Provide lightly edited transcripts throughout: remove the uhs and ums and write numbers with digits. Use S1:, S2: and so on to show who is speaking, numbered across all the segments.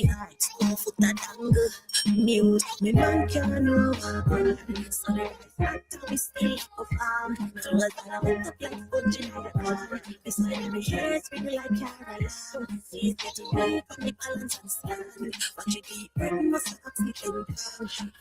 S1: happy heights, 4 foot a dangle. Mute, me man can't overrun. So the right to be still of arm. So I went up like punching in the gun. Beside me heads ring like Caroline. She's getting weak on the balance and stand. But you keep running my socks sleeping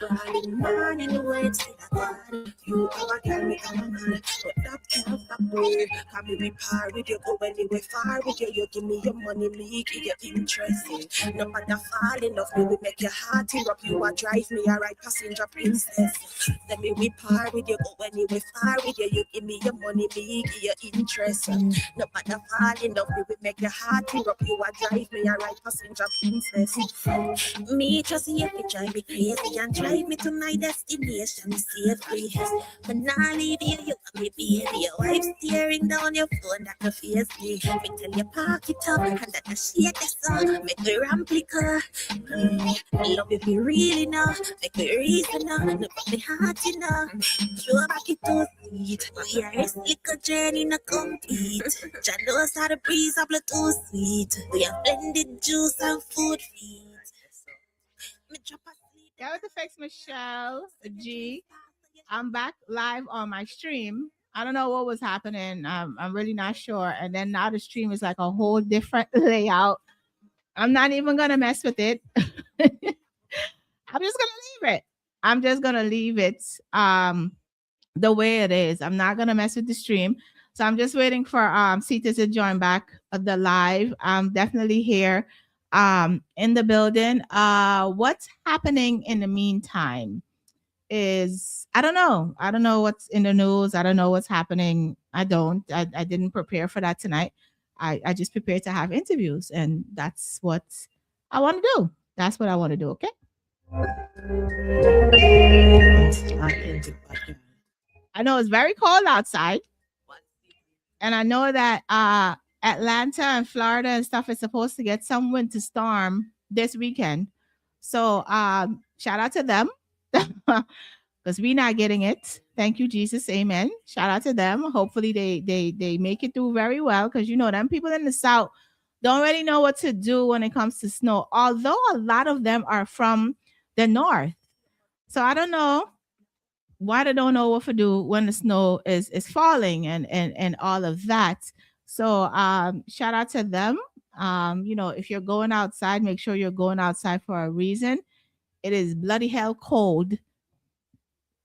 S1: down. Crawling man in the way to the God. You are a girl, me I'm a man. But that can't stop me. Come me par with you, go anywhere far with you. You give me your money, me give you interest. No matter falling off me, we make your heart erupt. You are drive me, alright, passenger princess. Let me we par with you, go anywhere far with you. You give me your money, me give you interest. No matter falling off me, we make your heart erupt. You are drive me, alright, passenger princess. Me just here to drive me crazy and drive me to my destination safely. But now leave you, you got me baby. Your wife staring down your phone that the face me. Me tell you park it up and that the shake the song. Make me ramplica. Love if you really know. Make me reason now. Look at me heart you know. Throw back it to sweet. We are a little journey no compete. Jah knows how the breeze of blood too sweet. We have blended juice and food feet.
S2: That was the fix, Michelle G. I'm back live on my stream. I don't know what was happening. I'm really not sure. And then now the stream is like a whole different layout. I'm not even gonna mess with it. I'm just gonna leave it. I'm just gonna leave it the way it is. I'm not gonna mess with the stream. So I'm just waiting for SITA to join back the live. I'm definitely here in the building. What's happening in the meantime is I don't know what's in the news. I don't know what's happening. I didn't prepare for that tonight. I just prepared to have interviews, and that's what I want to do. That's what I want to do. Okay. I know it's very cold outside, and I know that Atlanta and Florida and stuff is supposed to get some winter storm this weekend. So shout out to them because we're not getting it. Thank you, Jesus. Amen. Shout out to them. Hopefully they make it through very well, because you know them people in the South don't really know what to do when it comes to snow, although a lot of them are from the North. So I don't know why they don't know what to do when the snow is falling and all of that. So shout out to them. If you're going outside, make sure you're going outside for a reason. It is bloody hell cold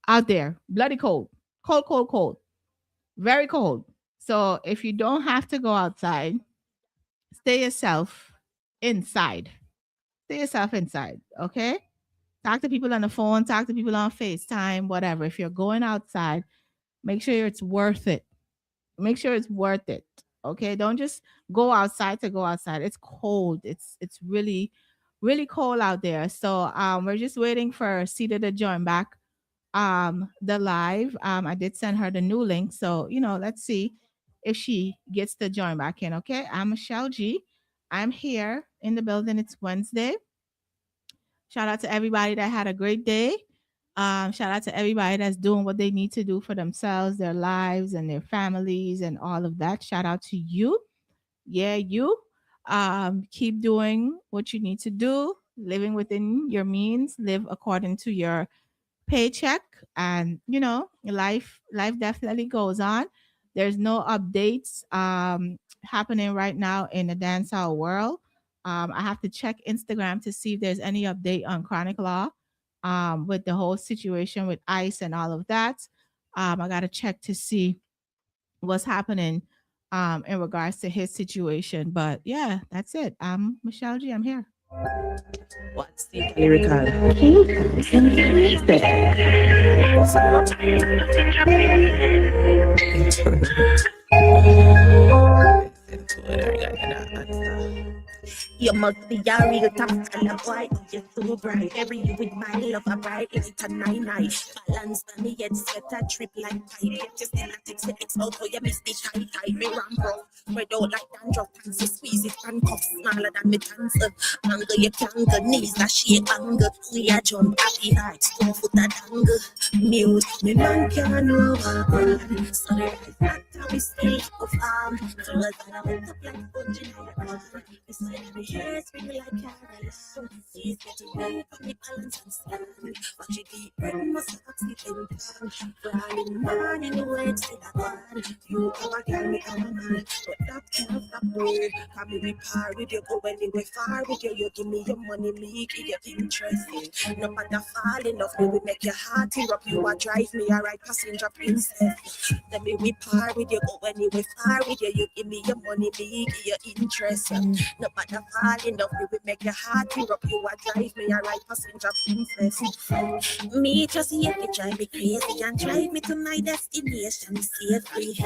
S2: out there. Bloody cold. Cold. Very cold. So if you don't have to go outside, stay yourself inside. Stay yourself inside. Okay? Talk to people on the phone, talk to people on FaceTime, whatever. If you're going outside, make sure it's worth it. Make sure it's worth it. Okay? Don't just go outside to go outside. It's cold. It's really, really cold out there. So we're just waiting for SITA to join back the live. I did send her the new link. So, let's see if she gets to join back in. Okay. I'm Michelle G. I'm here in the building. It's Wednesday. Shout out to everybody that had a great day. Shout out to everybody that's doing what they need to do for themselves, their lives, and their families, and all of that. Shout out to you. Yeah, you. Keep doing what you need to do, living within your means, live according to your paycheck, and life definitely goes on. There's no updates happening right now in the dancehall world. I have to check Instagram to see if there's any update on Chronic Law with the whole situation with ICE and all of that. I got to check to see what's happening in regards to his situation. But yeah, that's it. I'm Michelle G. I'm here.
S1: What's the lyrical? You must be a real top color boy. You're so bright. Every you with my love, a bright. It's a 9-9. Balance on me head, set a trip like pipe. Yet you still a text the X out, so you miss the tight. Me ram bro. Spread out like dandruff. Fancy squeeze it, handcuffs smaller than me dancer. Anger you can't go, knees that shake anger. We a jump happy heights, 4 foot a dangle. Mute, me man can't overrun. So there is not how we speak of arm. So let's not went up like punching in the gun. hair spring like Caroline. She's getting away from the balance and stand. But she deep breath must have sleeping down. Crying man in the way to that one. You come and tell me I'm a man, but that can't stop me. Come me be par with you, go anywhere far with you. You give me your money, me give you interest. No matter falling off me, we make your heart erupt. You a drive me, a right passenger princess. Let me we par with you, go anywhere far with you. You give me your money, me give you interest. No matter falling off me, we make your heart erupt. You a drive me, a right passenger princess. Me just here to drive me crazy and drive me to my destination safely.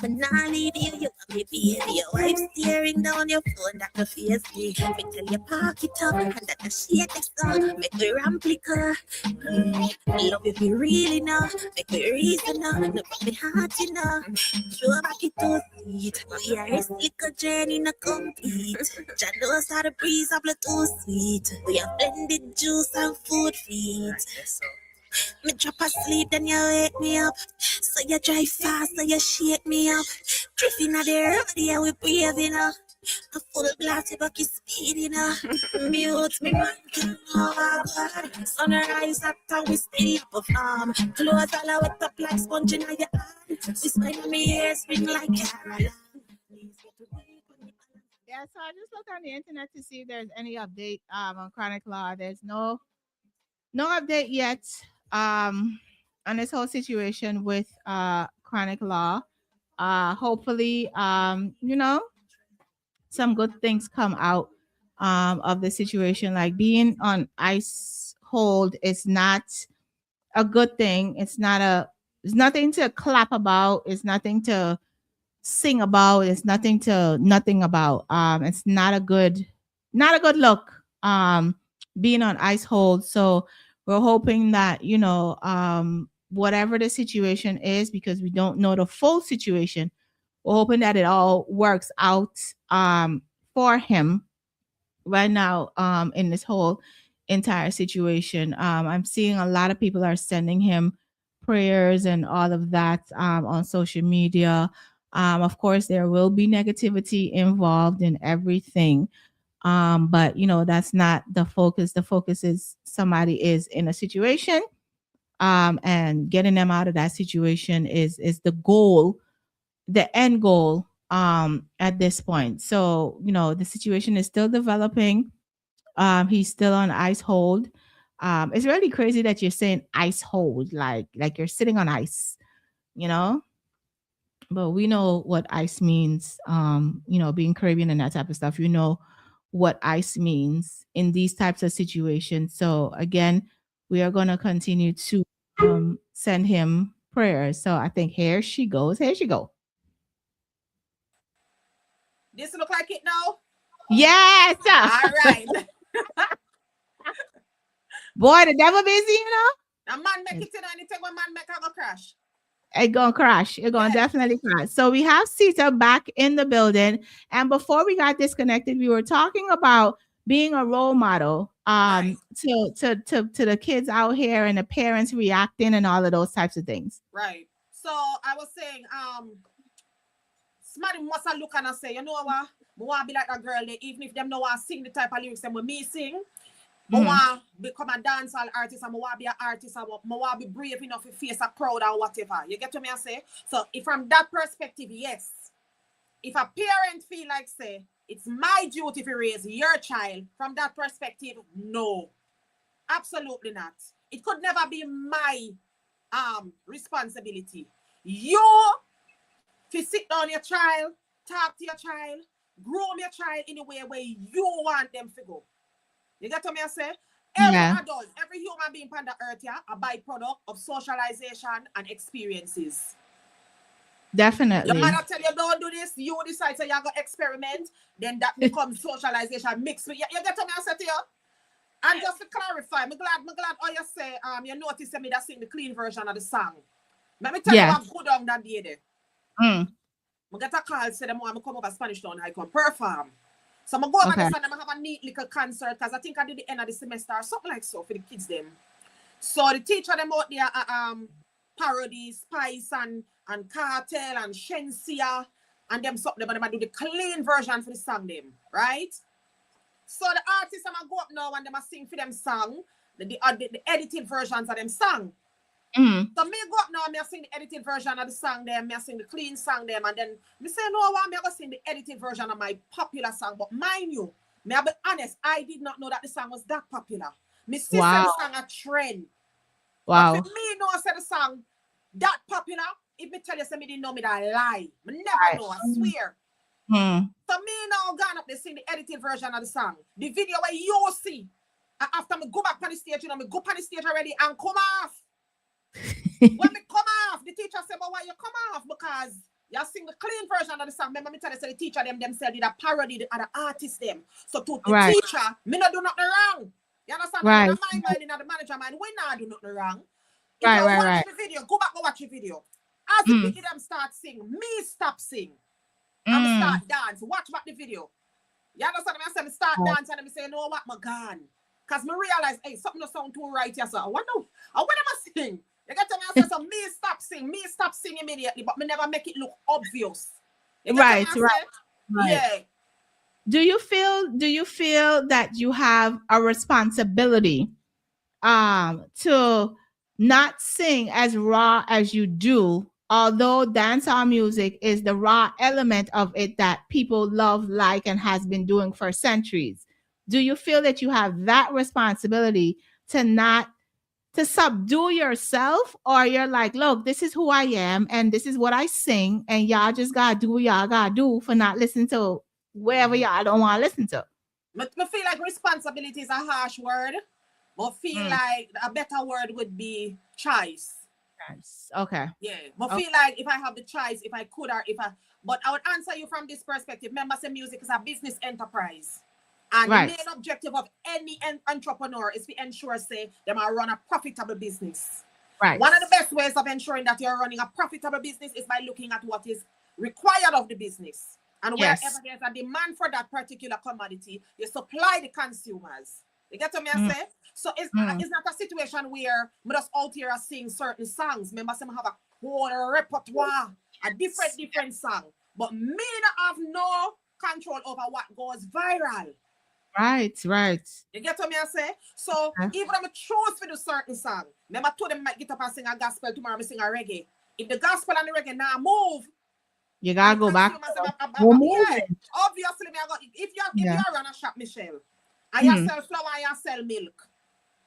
S1: But now leave you, you got me baby. Your wife staring down your phone, that the face me. Me tell you park it up, and that the shake the sun. Make me ramp liquor. Love if you really know. Make me reason now. No put me heart in now. Throw back it too sweet. We are a little journey no complete. Jah knows how the breeze of blood too sweet. We have blended juice and food feet. Me drop asleep, then you wake me up. So you drive fast, so you shake me up. Drifting at the road, yeah, we breathing up. A full blast, you bucky speeding up. Mute me, man, oh my God. Sunrise, that time we stay up of clothes all wet up like sponge in your hand. This mind me ears spring like Caroline.
S2: Yeah, so I just looked on the internet to see if there's any update on Chronic Law. There's no update yet on this whole situation with Chronic Law. Hopefully some good things come out of the situation. Like being on ice hold is not a good thing. It's nothing to clap about. It's nothing to sing about. It's nothing about. It's not a good look. Being on ice hold. So we're hoping that, whatever the situation is, because we don't know the full situation, we're hoping that it all works out for him right now in this whole entire situation. I'm seeing a lot of people are sending him prayers and all of that on social media. Of course, there will be negativity involved in everything. But that's not the focus. The focus is somebody is in a situation, and getting them out of that situation is the goal, the end goal at this point. So the situation is still developing. He's still on ice hold. It's really crazy that you're saying ice hold, like you're sitting on ice, you know but we know what ice means. Being Caribbean and that type of stuff, what ice means in these types of situations. So again, we are going to continue to send him prayers. So I think here she goes. Here she go.
S3: This look like it now?
S2: Yes.
S3: All right.
S2: Boy, the devil busy,
S3: A man make it in anything when man make a go crash.
S2: It gonna crash. It gonna definitely crash. So we have SITA back in the building. And before we got disconnected, we were talking about being a role model
S3: Right.
S2: to the kids out here and the parents reacting and all of those types of things.
S3: Right. So I was saying, somebody must have look and say, you know what? I want to be like a girl there, even if them know I sing the type of lyrics them with me sing. I want to become a dancehall artist, and I want to be an artist, and I want to be brave enough to face a crowd or whatever. You get what I say? So if from that perspective, yes. If a parent feel like, say, it's my duty to raise your child, from that perspective, no. Absolutely not. It could never be my responsibility. You to sit down your child, talk to your child, groom your child in a way where you want them to go. You get what I say? Every adult, every human being on the earth here, a byproduct of socialization and experiences.
S2: Definitely.
S3: Your mother tell you don't do this, you decide so you're going to experiment, then that becomes socialization mixed with you. You get what I say to you? And just to clarify, I'm glad all you say, you notice me that sing the clean version of the song. Let me tell you what good on that day there. I get a call, say them want me come over Spanish Town, I come perform. So I'm going over this and I'm have a neat little concert, because I think I did the end of the semester or something like so for the kids them. So the teacher them out there parody Spice and Cartel and Shensia and them something, but them do the clean version for the song them, right? So the artists I'm go up now and them a sing for them song, the edited versions of them song. So me go up now, me a sing the edited version of the song them, me a sing the clean song them, and then me say no one, me a go sing the edited version of my popular song. But mind you, me a be honest, I did not know that the song was that popular. Me see the song a trend.
S2: Wow.
S3: But for me, no, I said the song that popular. If me tell you, say me didn't know me that lie. Me never know, I swear. So me now gone up there sing the edited version of the song. The video where you see. And after me go back on the stage, you know, me go on the stage already and come off. When me come off, the teacher said, but why you come off? Because you sing the clean version of the song. Remember me tell you, so the teacher themselves did a parody the other artists them. So to the teacher, me not do nothing wrong. You understand?
S2: Right.
S3: In my mind, in the manager mind, we not do nothing wrong. If
S2: Right,
S3: you
S2: right,
S3: watch
S2: right.
S3: the video, go back and watch the video. As the people them start sing, me stop sing. And me start dance. Watch back the video. You understand? I said me start dancing and me say, no, what my gone. Because me realize, hey, something don't sound too right here. So I wonder am I sing? You get to me, I say, so me stop sing immediately, but me never make it look obvious.
S2: Right.
S3: Yeah.
S2: Do you feel that you have a responsibility to not sing as raw as you do, although dancehall music is the raw element of it that people love, like, and has been doing for centuries? Do you feel that you have that responsibility to subdue yourself, or you're like, look, this is who I am and this is what I sing, and y'all just gotta do what y'all gotta do for not listening to wherever y'all don't want to listen to?
S3: I feel like responsibility is a harsh word, but feel like a better word would be choice.
S2: Okay.
S3: Yeah. But feel like if I have the choice, if I could, or but I would answer you from this perspective. Remember, say music is a business enterprise. And the main objective of any entrepreneur is to ensure, say, them are run a profitable business.
S2: Right.
S3: One of the best ways of ensuring that you're running a profitable business is by looking at what is required of the business. And wherever there's a demand for that particular commodity, you supply the consumers. You get what I say? So it's not a situation where we just out here sing certain songs. Remember, some have a whole repertoire, a different song. But me not have no control over what goes viral.
S2: Right.
S3: You get what I say? So even if I choose to do certain song, remember I told them might get up and sing a gospel, tomorrow I sing a reggae. If the gospel and the reggae now move,
S2: you gotta go back.
S3: Yeah, obviously, if you run a shop, Michelle, and you sell flour and you sell milk,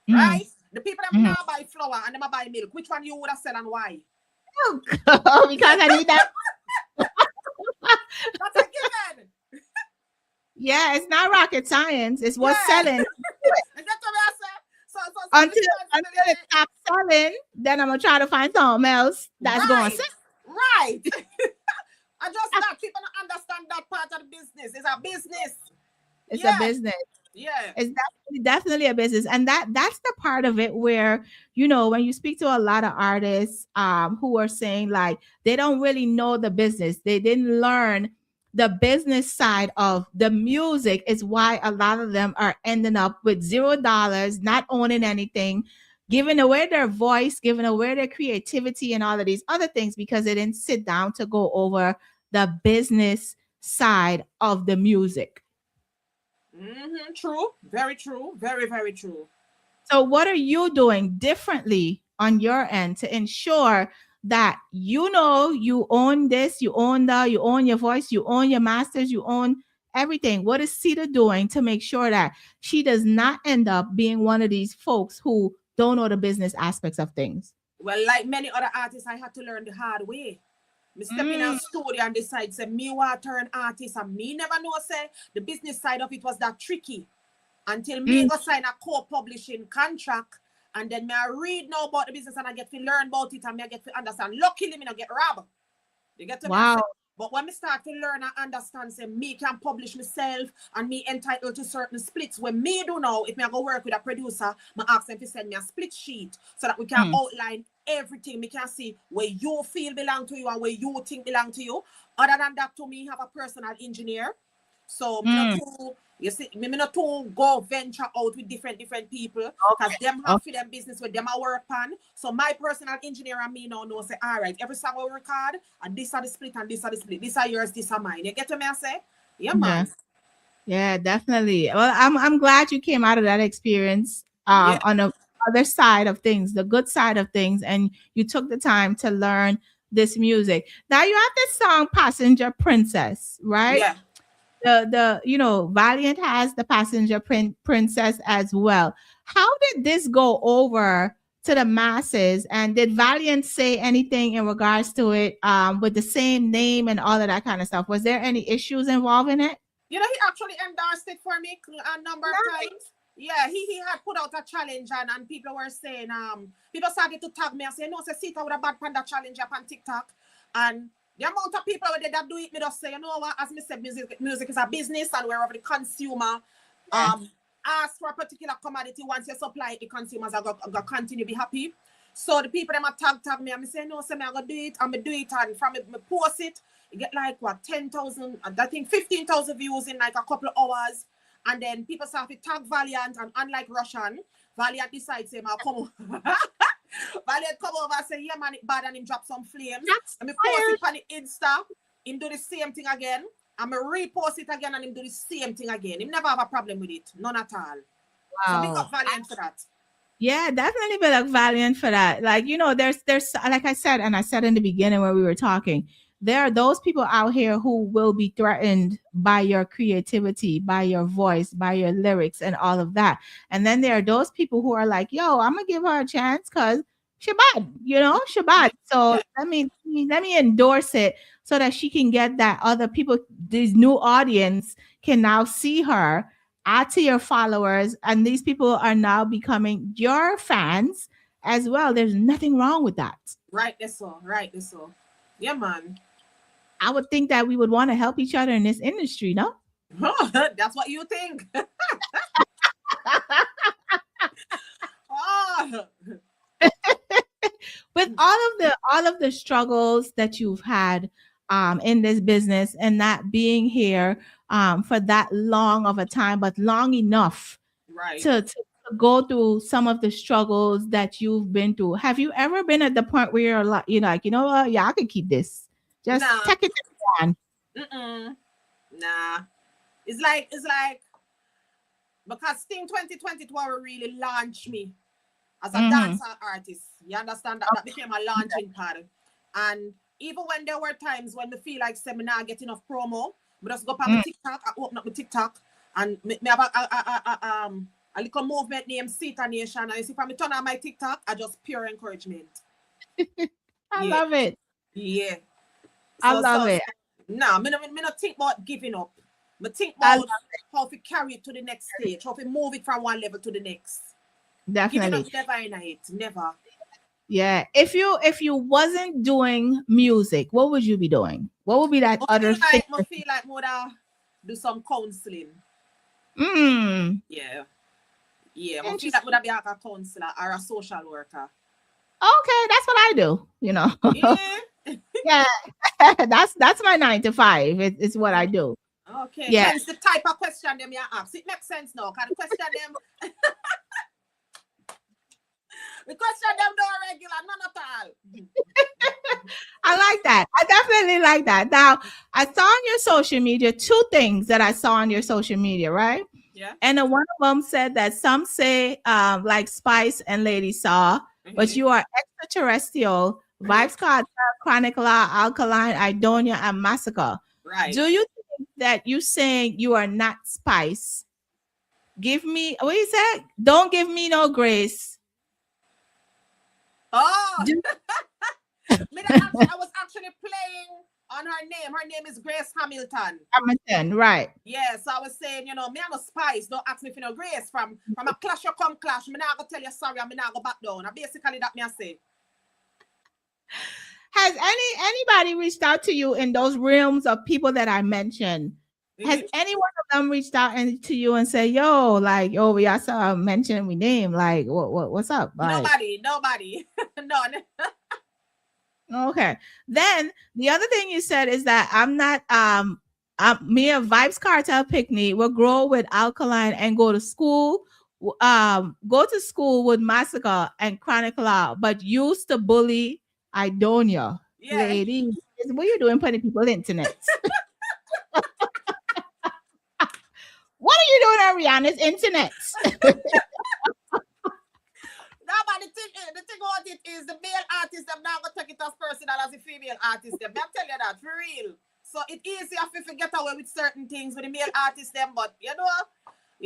S3: right? The people that now buy flour and them buy milk, which one you would have sell and why?
S2: Because I need that.
S3: That's a given.
S2: Yeah, it's not rocket science. It's what's selling.
S3: So
S2: until it stops selling, then I'm gonna try to find something else that's going to sell.
S3: Right. I just thought people don't understand that part of the business. It's a business.
S2: It's a business.
S3: Yeah.
S2: It's definitely a business. And that's the part of it where, you know, when you speak to a lot of artists who are saying like they don't really know the business. They didn't learn the business side of the music, is why a lot of them are ending up with $0, not owning anything, giving away their voice, giving away their creativity and all of these other things because they didn't sit down to go over the business side of the music.
S3: True. Very true. Very, very true.
S2: So what are you doing differently on your end to ensure that you know you own this, you own that, you own your voice, you own your masters, you own everything? What is SITA doing to make sure that she does not end up being one of these folks who don't know the business aspects of things?
S3: Well, like many other artists, I had to learn the hard way. Me step in a studio and decide, say, me want to turn artist, and me never know, say, the business side of it was that tricky. Until me go sign a co-publishing contract, and then me I read now about the business and I get to learn about it and me I get to understand. Luckily, me not get robbed. You get to me? But when me start to learn and understand, say, me can publish myself and me entitled to certain splits. When me do now, if me I go work with a producer, me ask them to send me a split sheet so that we can outline everything. Me can see where you feel belong to you and where you think belong to you. Other than that, to me, have a personal engineer. So me not too, you see, me not to go venture out with different people because them have for them business with them I work on. So my personal engineer and me now know say, all right, every song we record and this are the split and this are the split. This are yours, this are mine. You get what me I say? Yeah, man.
S2: Yeah, definitely. Well, I'm glad you came out of that experience
S3: Yeah,
S2: on the other side of things, the good side of things, and you took the time to learn this music. Now you have this song Passenger Princess, right?
S3: yeah.
S2: The Valiant has the Passenger Princess as well. How did this go over to the masses, and did Valiant say anything in regards to it with the same name and all of that kind of stuff? Was there any issues involving it?
S3: You know, he actually endorsed it for me a number of times. Yeah, he had put out a challenge, and people were saying, people started to tag me and say, no, say Sita with a bad panda challenge up on TikTok. And the amount of people that do it, me just say, you know what, as me said, music is a business, and wherever the consumer
S2: Yeah.
S3: ask for a particular commodity, once you supply it, the consumers are going to continue to be happy. So the people them a tag me and me say, no, say me I gonna do it, and me do it, and from it, me post it, you get like what 10,000, I think 15,000 views in like a couple of hours, and then people start to tag Valiant, and unlike Russian, Valiant decides say, "I'll come." Valiant come over and say, "Yeah, man, it bad," and him drop some flames.
S2: That's
S3: And me post
S2: fire.
S3: it on the Insta, him do the same thing again, and me repost it again, and him do the same thing again. Him never have a problem with it, none at all. So big
S2: Wow.
S3: up Valiant for that.
S2: Yeah, definitely be like Valiant for that. Like, there's like I said, and I said in the beginning when we were talking, there are those people out here who will be threatened by your creativity, by your voice, by your lyrics, and all of that. And then there are those people who are like, yo, I'm gonna give her a chance because Shabbat, Shabbat. So
S3: Yeah,
S2: let me endorse it so that she can get that other people, these new audience can now see her, add to your followers, and these people are now becoming your fans as well. There's nothing wrong with that.
S3: right this so, right this so. Yeah, man.
S2: I would think that we would want to help each other in this industry, no?
S3: That's what you think. Oh,
S2: With all of the struggles that you've had in this business, and not being here for that long of a time, but long enough
S3: right.
S2: to go through some of the struggles that you've been through. Have you ever been at the point where you're like, you know what? Yeah, I could keep this. Just
S3: Nah.
S2: take it on.
S3: Mm-mm. Nah. It's like because Sting 2022 will really launch me as a
S2: Mm-hmm.
S3: dancer artist. You understand that? That became a launching pad. And even when there were times when me feel like seminar get enough promo, but just go up on my TikTok, I open up my TikTok, and me have a little movement named SITA Nation. And you see, if I turn on my TikTok, I just pure encouragement.
S2: I
S3: Yeah,
S2: love it.
S3: yeah.
S2: I
S3: So,
S2: love
S3: so,
S2: it.
S3: so nah, me not think about giving up. Me think
S2: I
S3: about how to carry it to the next stage, how to move it from one level to the next. Giving up
S2: definitely.
S3: never in it, never.
S2: Yeah. If you wasn't doing music, what would you be doing? What would be that other thing?
S3: I feel like more do some counseling.
S2: Mm,
S3: Yeah, yeah. I feel like
S2: interesting.
S3: would be like a counselor or a social worker.
S2: Okay, that's what I do.
S3: Yeah.
S2: Yeah, that's my 9 to 5. It's what I do.
S3: Okay.
S2: Yeah.
S3: Hence the type of question them you ask. It makes sense now. Cause the question them don't regular, none at all.
S2: I like that. I definitely like that. Now, I saw on your social media two things that I saw on your social media, right?
S3: Yeah.
S2: And then one of them said that some say like Spice and Lady Saw, but
S3: Mm-hmm.
S2: you are extraterrestrial,
S3: Mm-hmm.
S2: Vibes Cartel, Chronicle, Alkaline, Idonia, and Massacre.
S3: Right.
S2: Do you think that you saying you are not Spice? Give me what you said? Don't give me no grace.
S3: Oh,
S2: Do
S3: I was actually playing on her name. Her name is Grace Hamilton.
S2: Hamilton, right?
S3: Yeah, so I was saying, me I'm a Spice. Don't ask me for no grace. From a clash you come clash. Me not gonna tell you sorry. I'm not go back down. And basically that me I say.
S2: Has anybody reached out to you in those realms of people that I mentioned? Has
S3: Mm-hmm.
S2: any one of them reached out to you and say, "Yo, like, yo, we also mentioned we name, like, what's up?" Like,
S3: Nobody. None.
S2: okay. Then the other thing you said is that I'm not me and Vibes Cartel Picnic will grow with Alkaline and go to school. Go to school with Massacre and Chronicle Out, but used to bully Idonia.
S3: Yeah.
S2: Lady, what you doing putting people internet? doing on Rihanna's internet?
S3: No, but the thing about it is the male artist, them not gonna take it as personal as the female artist. Them. I'm telling you that for real. So it's easier if you get away with certain things with the male artist them, but you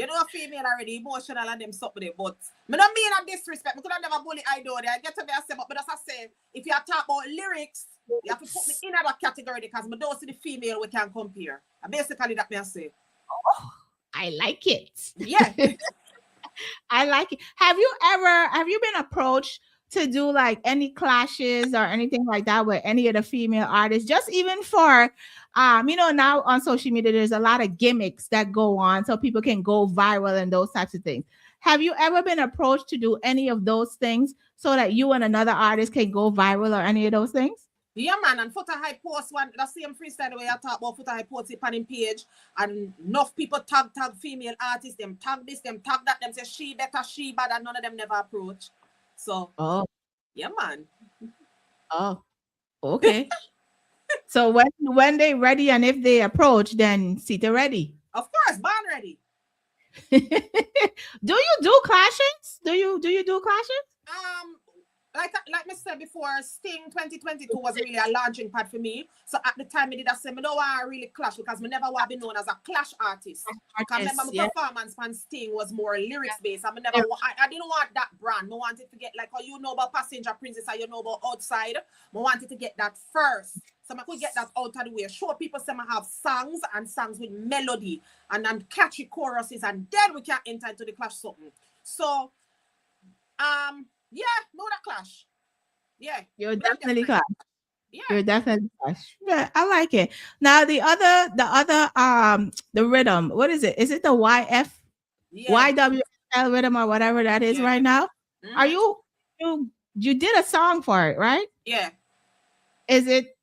S3: know, female already emotional and them stuff with it. But me don't mean a disrespect. Me could have never bully I do. I get to be a say, but that's I say, if you talk about lyrics, you have to put me in another category because me don't see the female we can compare. And basically that me I say.
S2: Oh, I like it.
S3: Yeah.
S2: I like it. Have you been approached to do like any clashes or anything like that with any of the female artists? Just even for now on social media, there's a lot of gimmicks that go on so people can go viral and those types of things. Have you ever been approached to do any of those things so that you and another artist can go viral or any of those things?
S3: Yeah, man, and Foota High post one, the same freestyle way I talk about Foota High post it on him page, and enough people tag female artists, them tag this, them tag that, them say she better, she bad, and none of them never approach. So, yeah, man.
S2: Oh, okay. So when they ready and if they approach, then SITA ready.
S3: Of course, born ready.
S2: Do you do clashes? Do you do clashes?
S3: Like I said before, Sting 2022 was really a launching pad for me. So at the time, I did say, I don't want to really clash because I never want to be known as a clash artist. I remember my performance on Sting was more lyrics based. I didn't want that brand. I wanted to get like how you know about Passenger Princess or you know about Outside. I wanted to get that first. So I could get that out of the way. Show people say I have songs and songs with melody and catchy choruses, and then we can enter into the clash something. So yeah, no that clash. Yeah.
S2: You're definitely clash.
S3: Yeah.
S2: You're definitely clash. Yeah, I like it. Now the rhythm, what is it? Is it the YWL rhythm or whatever that is right now? Mm-hmm. Are you did a song for it, right?
S3: Yeah.
S2: Is it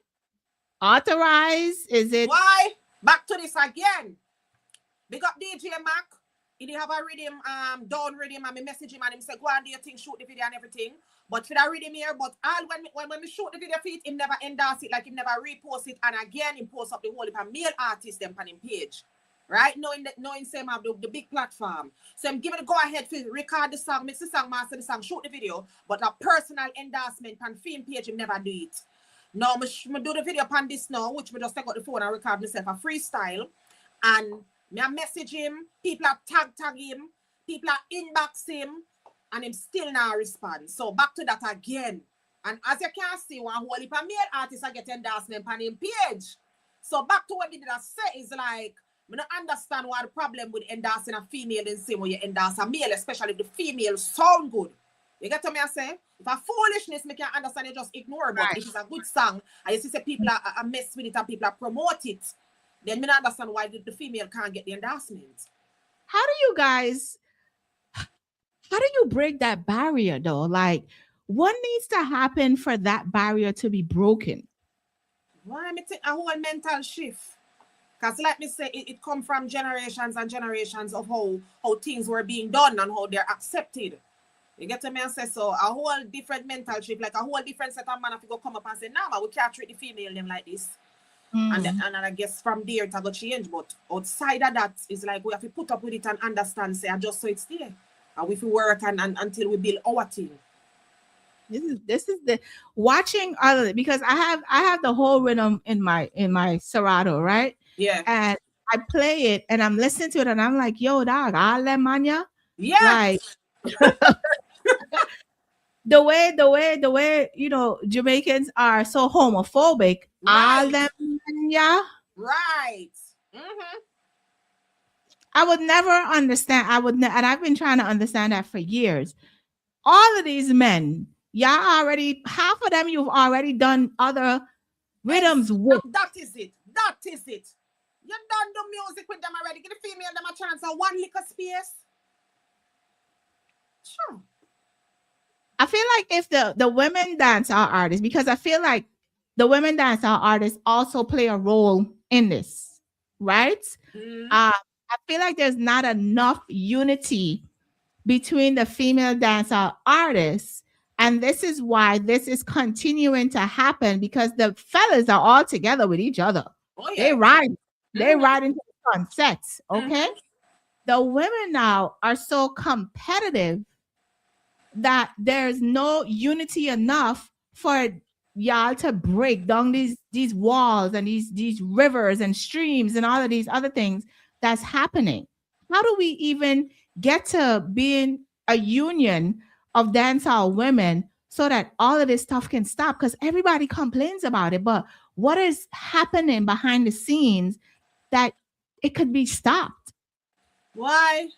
S2: authorized? Is it
S3: why? Back to this again. Big up DJ Mac. He did have a rhythm, down rhythm, and me message him and him say, go and do your thing, shoot the video and everything. But for that rhythm here, but all when we shoot the video for it, he never endorse it, like he never repost it, and again, he post up the whole of male artist them on his page. Right? Knowing same have the big platform. So I'm giving a go ahead for record the song, mix the song, master the song, shoot the video, but a personal endorsement on film page, he never do it. Now, I do the video upon this now, which we just take out the phone and record myself a freestyle, and me I message him, people are tag him, people are inbox him, and him still not respond. So back to that again. And as you can see, one whole heap of male artists are getting endorsement on him page. So back to what we did I say is like, I don't understand what the problem with endorsing a female is the same way you endorse a male, especially if the female sound good. You get what me I say? If a foolishness, me can understand, you just ignore, but if it's a good song, and you see people are mess with it and people are promote it, then I understand why the female can't get the endorsement.
S2: How do you break that barrier though? Like, what needs to happen for that barrier to be broken?
S3: Well, I think a whole mental shift. Because like me say, it come from generations and generations of how things were being done and how they're accepted. You get to me and say, so a whole different mental shift, like a whole different set of man have to go come up and say, nah, man, we can't treat the female them like this. And I guess from there it will change. But outside of that, it's like we have to put up with it and understand, say, just so it's there. And we work and until we build our thing.
S2: This is the watching other, because I have the whole rhythm in my Serato, right?
S3: Yeah.
S2: And I play it and I'm listening to it and I'm like, yo, dog, Alemania.
S3: Yeah.
S2: Like the way, you know, Jamaicans are so homophobic.
S3: Right.
S2: Alemania.
S3: Right. Mm-hmm.
S2: I would never understand. And I've been trying to understand that for years. All of these men, half of them you've already done other rhythms with.
S3: That is it. You done the music with them already. Give the female them a chance of one liquor space. Sure.
S2: I feel like if the women dancehall artists, because I feel like the women dancehall artists also play a role in this, right?
S3: Mm-hmm.
S2: I feel like there's not enough unity between the female dancehall artists, and this is why this is continuing to happen, because the fellas are all together with each other.
S3: Oh, yeah.
S2: They ride into the sunset, okay? the women now are so competitive that there's no unity enough for y'all to break down these walls and these rivers and streams and all of these other things that's happening. How do we even get to being a union of dancehall women so that all of this stuff can stop? Because everybody complains about it, but what is happening behind the scenes that it could be stopped?
S3: Why?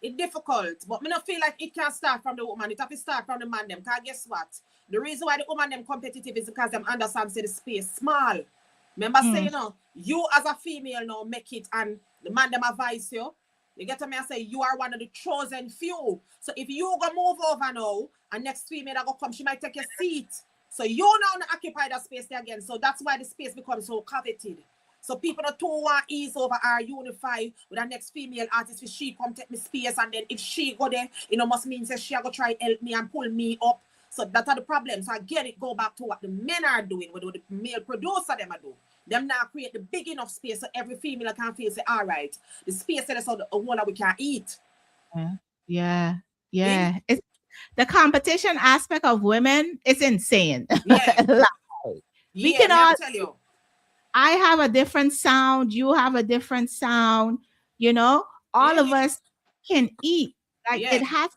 S3: It's difficult, but me not feel like it can start from the woman. It have to start from the man them. Cause guess what? The reason why the woman them competitive is because them understand say the space small. Remember say, you as a female now make it and the man them advise you. You get to me and say you are one of the chosen few. So if you go move over now and next female that go come, she might take your seat. So you now not occupy that space there again. So that's why the space becomes so coveted. So people not too want ease over or unify with the next female artist. If she come take me space and then if she go there, must mean say she go try help me and pull me up. So that's the problem. So I get it, go back to what the men are doing, what the male producer them are doing. Them now create the big enough space so every female can feel say, all right, the space that is so the one that we can eat.
S2: Yeah. It's the competition aspect of women is insane.
S3: Yeah.
S2: We can all
S3: tell you.
S2: I have a different sound, you have a different sound, all of us can eat. Like it has,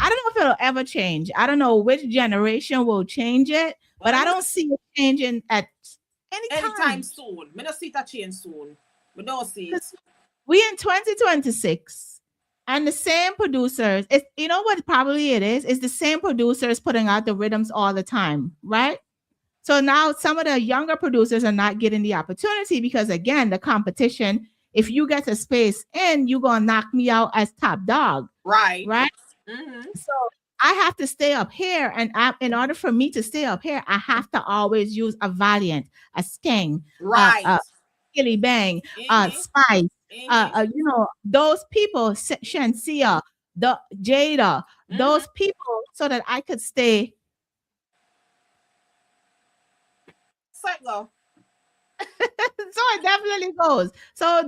S2: I don't know if it'll ever change. I don't know which generation will change it, but I don't see it changing at
S3: anytime soon. Me not see that change soon. We don't see it.
S2: We in 2026 and the same producers, it's, you know what probably it is? It's the same producers putting out the rhythms all the time, right? So now some of the younger producers are not getting the opportunity because, again, the competition, if you get a space in, you're going to knock me out as top dog.
S3: Right.
S2: Mm-hmm. So I have to stay up here. And in order for me to stay up here, I have to always use a Valiant, a Sting, Skilly Bang, Spice, those people, Shensia, the Jada, those people, so that I could stay.
S3: So
S2: it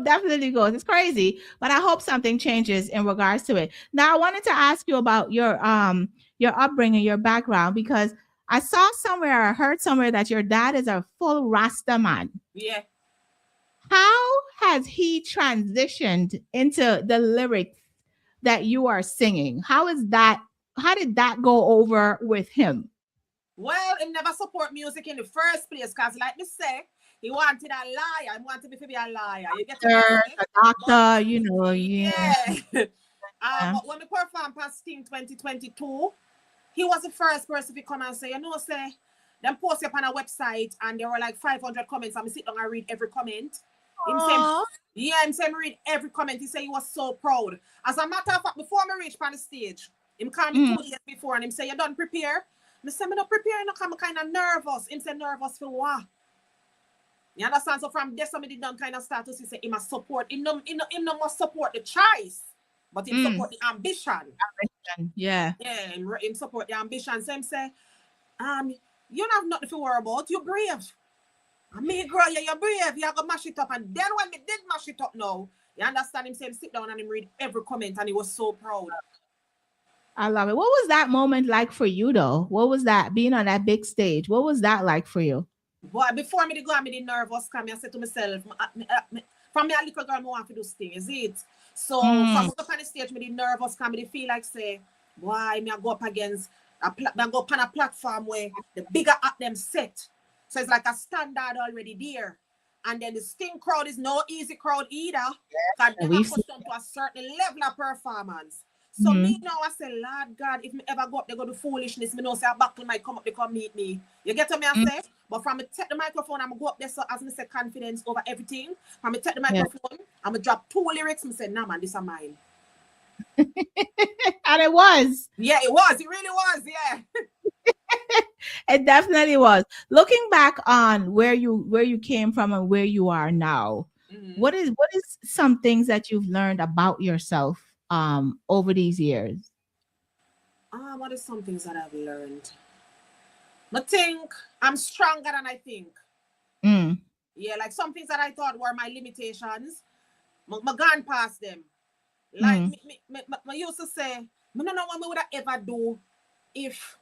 S2: definitely goes. It's crazy, but I hope something changes in regards to it. Now, I wanted to ask you about your upbringing, your background, because I saw somewhere, I heard somewhere that your dad is a full Rasta man.
S3: Yeah.
S2: How has he transitioned into the lyrics that you are singing? How did that go over with him?
S3: Well, he never support music in the first place because, like me say, he wanted a liar. He wanted me to be a liar. You get
S2: a doctor,
S3: But when we performed past Sting 2022, he was the first person to come and say, say, them post up on a website and there were like 500 comments and I sit down and read every comment. Him say read every comment. He said he was so proud. As a matter of fact, before I reach on the stage, him called me 2 days before and him say, you done prepare? I said, I'm not preparing, I'm kind of nervous. Him say, nervous for what? You understand? So from there, somebody done kind of start to say, he must support, he must support the choice, but he support the ambition.
S2: Yeah.
S3: Yeah, him support the ambition. So him say, you don't have nothing to worry about, you're brave. I mean, girl, you're brave, you're gonna mash it up. And then when we did mash it up now, you understand, him say, sit down and him read every comment and he was so proud.
S2: I love it. What was that moment like for you, though? What was that, being on that big stage? What was that like for you?
S3: Boy, before me to go, I did nervous, because I said to myself, from me a little girl, I want to do this thing, is it? So, from up on the stage, I did nervous, because I feel like, say, boy, me I go up against, I go up on a platform where the bigger act them set. So, it's like a standard already there. And then the Sting crowd is no easy crowd either, because they have pushed on to a certain level of performance. So me now, I say, Lord God, if me ever go up, they go do foolishness, me know say a buckle might come up, they come meet me. You get what me I say? But from me take the microphone, I'm go up there, so as me say, confidence over everything. From me take the microphone, I'm gonna drop 2 lyrics, me say, nah man, this are mine.
S2: And it was.
S3: Yeah, it was. It really was, yeah.
S2: It definitely was. Looking back on where you came from and where you are now, what is some things that you've learned about yourself over these years?
S3: What are some things that I've learned? I think I'm stronger than I think. Yeah, like some things that I thought were my limitations, I gone past them. Like me used to say, I don't know what me would ever do if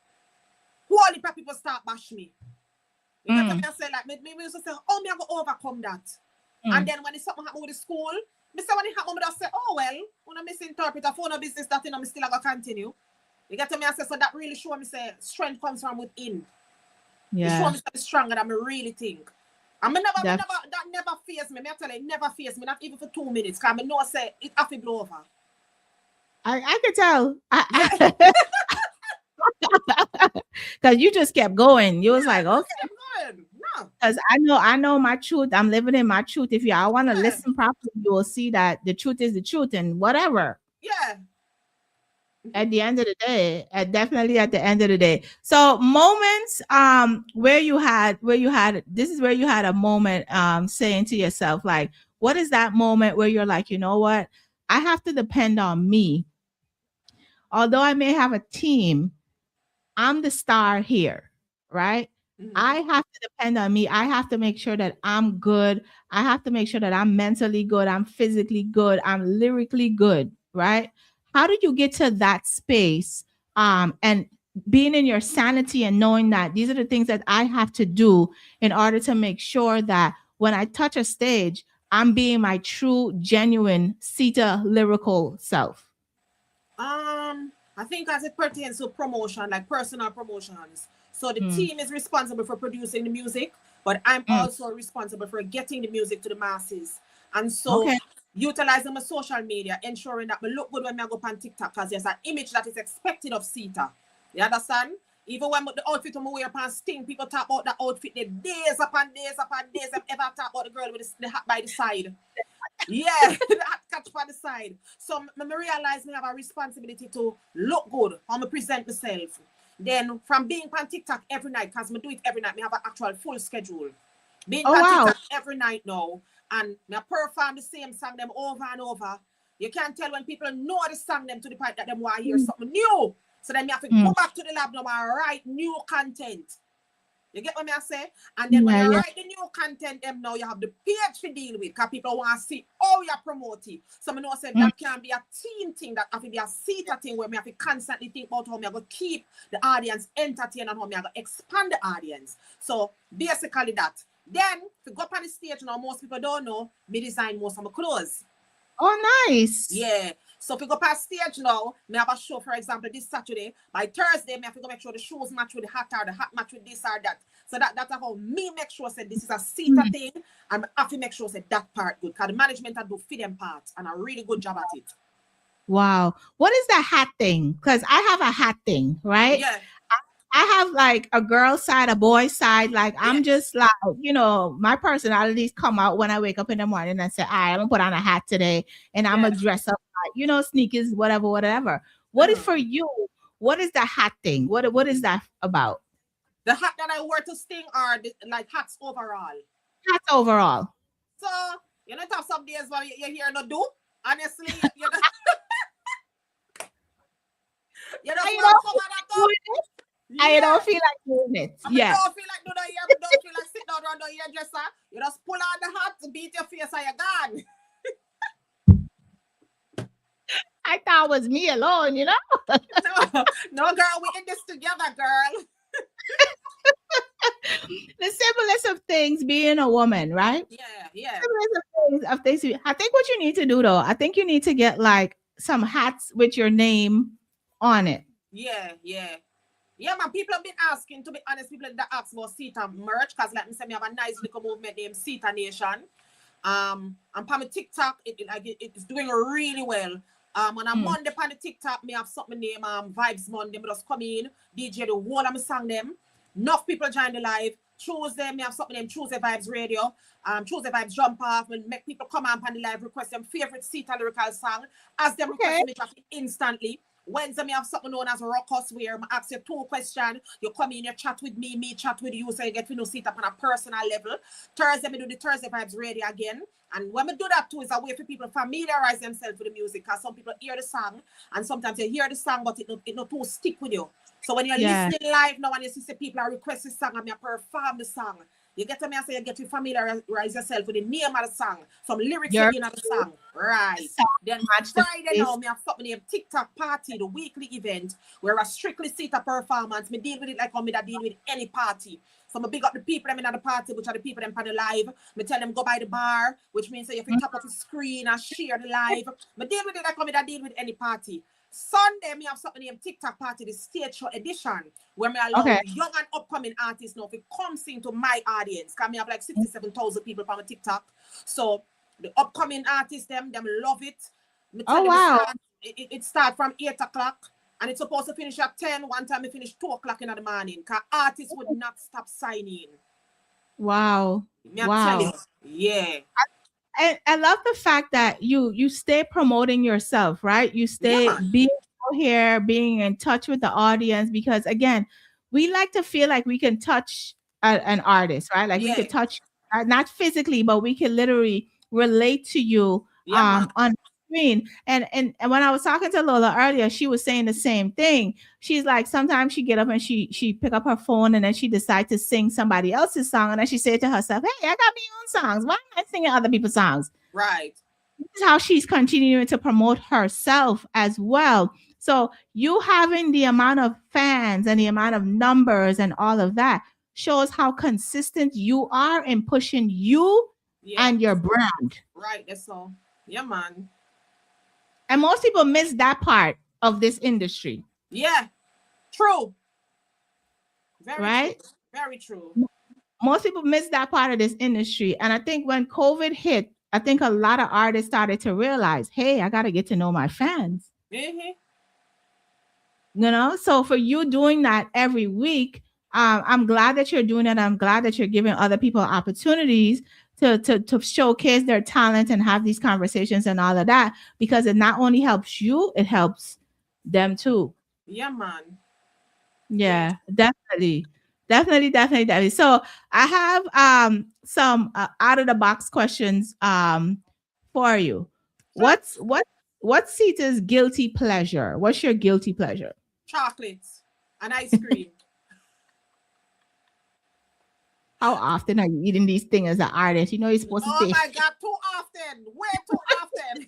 S3: all the people start bash me. You get what I say? Like me used to say, oh, me I go overcome that. And then when it's something happen with the school, me say when it happen, me just say, oh well, when I misinterpret a phone or business that me still gonna continue. You get to me? I say, so that really show me say strength comes from within. Yeah. It show me something stronger than I really think. And that never fears me. I tell you, it never fears me, not even for 2 minutes. Because I know I say it have to blow over.
S2: I could tell. Because you just kept going. You was like, okay. Because I know my truth. I'm living in my truth. If y'all want to listen properly, you will see that the truth is the truth and whatever.
S3: Yeah.
S2: At the end of the day, definitely at the end of the day. So moments where you had this is where you had a moment saying to yourself, like, what is that moment where you're like, you know what? I have to depend on me. Although I may have a team, I'm the star here, right? I have to depend on me. I have to make sure that I'm good. I have to make sure that I'm mentally good. I'm physically good. I'm lyrically good, right? How did you get to that space and being in your sanity and knowing that these are the things that I have to do in order to make sure that when I touch a stage, I'm being my true, genuine SITA lyrical self?
S3: I think as it pertains to promotion, like personal promotions. So the team is responsible for producing the music, but I'm also responsible for getting the music to the masses. And so utilizing my social media, ensuring that I look good when I go on TikTok, because there's an image that is expected of SITA. You understand? Even when the outfit I'm wearing upon Sting, people talk about the outfit, the days upon days upon days. I've ever talk about the girl with the hat by the side. Yeah, the hat catch by the side. So I realize I have a responsibility to look good, how I present myself. Then from being on TikTok every night, because I do it every night, I have an actual full schedule. Being on TikTok every night now, and I perform the same song them over and over. You can't tell when people know the song them to the point that they want to hear something new. So then you have to go back to the lab now and write new content. You get what I say? And then when you write the new content, them now you have the page to deal with, because people want to see how you promote it. So I know say that can be a team thing, that have to be a SITA thing where we have to constantly think about how we are going to keep the audience entertained and how we are going to expand the audience. So basically that. Then if you go up on the stage now, most people don't know, me design most of my clothes.
S2: Oh, nice.
S3: Yeah. So if you go past stage now, I have a show, for example, this Saturday. By Thursday, I have to go make sure the shoes match with the hat, or the hat match with this or that. So that's how me make sure say this is a SITA thing, and I have to make sure say that part good. Because the management I do fit them part, and a really good job at it.
S2: Wow. What is the hat thing? Because I have a hat thing, right?
S3: Yeah.
S2: I have like a girl side, a boy side. Like I'm just like, my personalities come out when I wake up in the morning and say, I'm gonna put on a hat today and I'm gonna dress up like, sneakers, whatever. What is for you? What is the hat thing? What is that about?
S3: The hat that I wear to Sting are like hats overall.
S2: Hats overall.
S3: So, you know, have some days where you hear no do. Honestly, you know. You
S2: don't feel like doing it.
S3: Yeah. Don't feel like doing it. You don't feel like sitting down around the hairdresser. You just pull out the hat, beat your face, and you're gone.
S2: I thought it was me alone,
S3: No, girl, we in this together, girl.
S2: The simplest of things, being a woman, right?
S3: Yeah.
S2: Of things. I think what you need to do, though, I think you need to get like some hats with your name on it.
S3: Yeah, man, people have been asking, to be honest, people that ask about SITA merch, because like me say, me have a nice little movement named SITA Nation. And on my TikTok, it's doing really well. On a Monday on the TikTok, me have something named Vibes Monday. Me just come in, DJ the whole of my song them. Enough people join the live. Tuesday, me have something named Tuesday Vibes Radio. Tuesday Vibes Jump Off. We make people come on the live, request them favorite SITA lyrical song. As them request me traffic instantly. Wednesday, me have something known as Ruckus, where I ask you 2 questions. You come in, you chat with me chat with you, so you get to know SITA on a personal level. Thursday, me do the Thursday Vibes Radio again. And when we do that too, is a way for people to familiarize themselves with the music, because some people hear the song, and sometimes you hear the song, but it not too stick with you. So when you're listening live now and you see people are requesting song and you perform the song, You get to me, I say you get to familiarize yourself with the name of the song, some lyrics
S2: Your
S3: in the song. Right. Then
S2: match the
S3: Friday
S2: face.
S3: now, me have something named TikTok Party, the weekly event, where I strictly SITA performance. Me deal with it like how me that deal with any party. So I big up the people them in the party, which are the people them on the live. Me tell them go by the bar, which means that you have to tap up the screen and share the live. Me deal with it like how me that deal with any party. Sunday, me have something named TikTok Party, the stage show edition, where me allow young and upcoming artists now to come sing to my audience. Because me have like 67,000 people on my TikTok. So the upcoming artists, them love it. Me tell them it start from 8 o'clock. And it's supposed to finish at 10. One time we finish 2 o'clock in the morning. Because artists would not stop signing.
S2: Wow.
S3: Tell you. Yeah.
S2: I love the fact that you stay promoting yourself, right? You stay being out here, being in touch with the audience, because again, we like to feel like we can touch an artist, right? Like we could touch, not physically, but we can literally relate to you on screen. And when I was talking to Lola earlier, she was saying the same thing. She's like, sometimes she get up and she pick up her phone and then she decide to sing somebody else's song, and then she said to herself, "Hey, I got my own songs. Why am I singing other people's songs?"
S3: Right.
S2: This is how she's continuing to promote herself as well. So you having the amount of fans and the amount of numbers and all of that shows how consistent you are in pushing you and your brand.
S3: Right. That's all. Yeah, man.
S2: And most people miss that part of this industry.
S3: Yeah, true.
S2: Very
S3: true. Very true.
S2: Most people miss that part of this industry. And I think when COVID hit, I think a lot of artists started to realize, hey, I got to get to know my fans.
S3: Mm-hmm.
S2: You know, so for you doing that every week, I'm glad that you're doing it. I'm glad that you're giving other people opportunities to showcase their talent and have these conversations and all of that, because it not only helps you, it helps them too.
S3: Yeah, man.
S2: Yeah, definitely. So I have some out of the box questions for you. What's SITA's guilty pleasure? What's your guilty pleasure?
S3: Chocolates and ice cream.
S2: How often are you eating these things as an artist? You know you're supposed to say.
S3: Oh my God, too often. Way too often.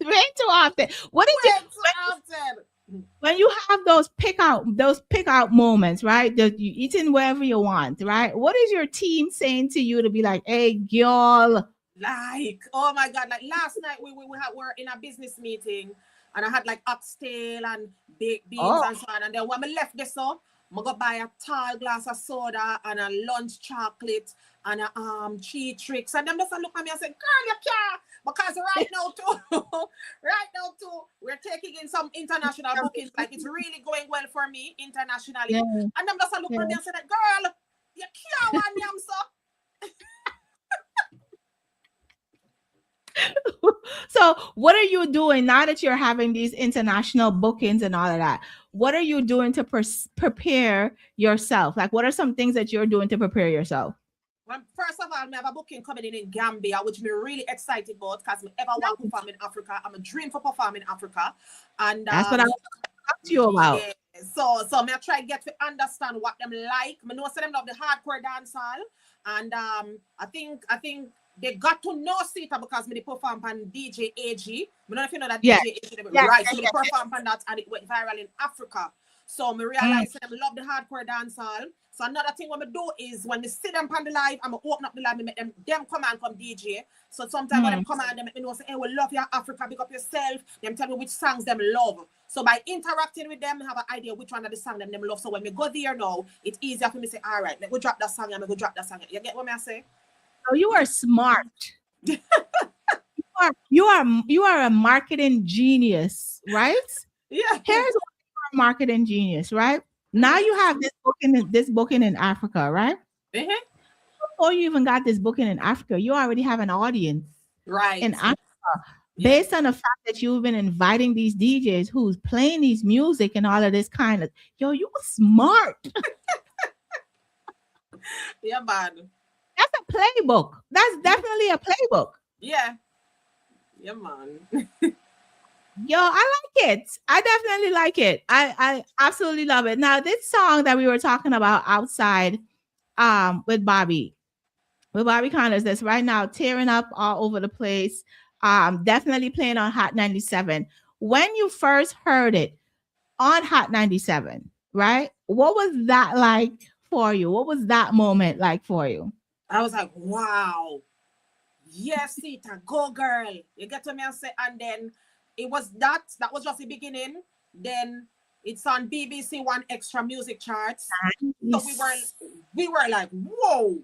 S2: Way too often. What is it?
S3: Too often.
S2: When you have those pick out moments, right? That you eating wherever you want, right? What is your team saying to you to be like, hey, girl?
S3: Like, oh my God, like last night we were in a business meeting and I had like oxtail and baked beans and so on. And then when I left this up, I go buy a tall glass of soda and a lunch chocolate and a cheese tricks. And them just look at me and say, girl, you can't. Because right now too, we're taking in some international bookings. Like it's really going well for me internationally. Yeah. And them just look at me and say, girl, you can't want them so.
S2: So what are you doing now that you're having these international bookings and all of that? What are you doing to prepare yourself? Like, what are some things that you're doing to prepare yourself?
S3: Well, first of all, I have a booking coming in Gambia, which I'm really excited about because I ever want to perform in Africa. I'm a dream for performing in Africa. And
S2: that's what I want to talk to you about.
S3: Yeah. So I try to get to understand what them like. I know some of them love the hardcore dancehall. And I think they got to know SITA because they perform on DJ AG. I don't know if you know that DJ AG. Right, so they perform on that and it went viral in Africa. So I realize them love the hardcore dancehall. So another thing what I do is when they see them on the live, I'm going to open up the live and make them come and come DJ. So sometimes when them come and them let me know, say, hey, we love your Africa, pick up yourself. Them tell me which songs them love. So by interacting with them, I have an idea which one of the songs them love. So when we go there now, it's easier for me to say, all right, let me drop that song and we go drop that song. You get what I say?
S2: Oh, you are smart. you are a marketing genius, right?
S3: Yeah.
S2: Here's what you are, a marketing genius, right? Now you have this booking in Africa, right?
S3: Mm-hmm.
S2: Before you even got this booking in Africa, you already have an audience,
S3: right,
S2: in Africa, based on the fact that you've been inviting these DJs who's playing these music and all of this kind of. Yo, you were smart.
S3: Yeah, man.
S2: That's a playbook. That's definitely a playbook.
S3: Yeah. Yeah, man.
S2: Yo, I like it. I definitely like it. I absolutely love it. Now, this song that we were talking about outside, with Bobby Connors, that's right now tearing up all over the place. Definitely playing on Hot 97. When you first heard it on Hot 97, right? What was that like for you? What was that moment like for you?
S3: I was like, wow. Yes, Sita, go girl. You get to me and say, and then it was that was just the beginning. Then it's on BBC One Extra Music Charts. So
S2: Yes.
S3: we were like, whoa.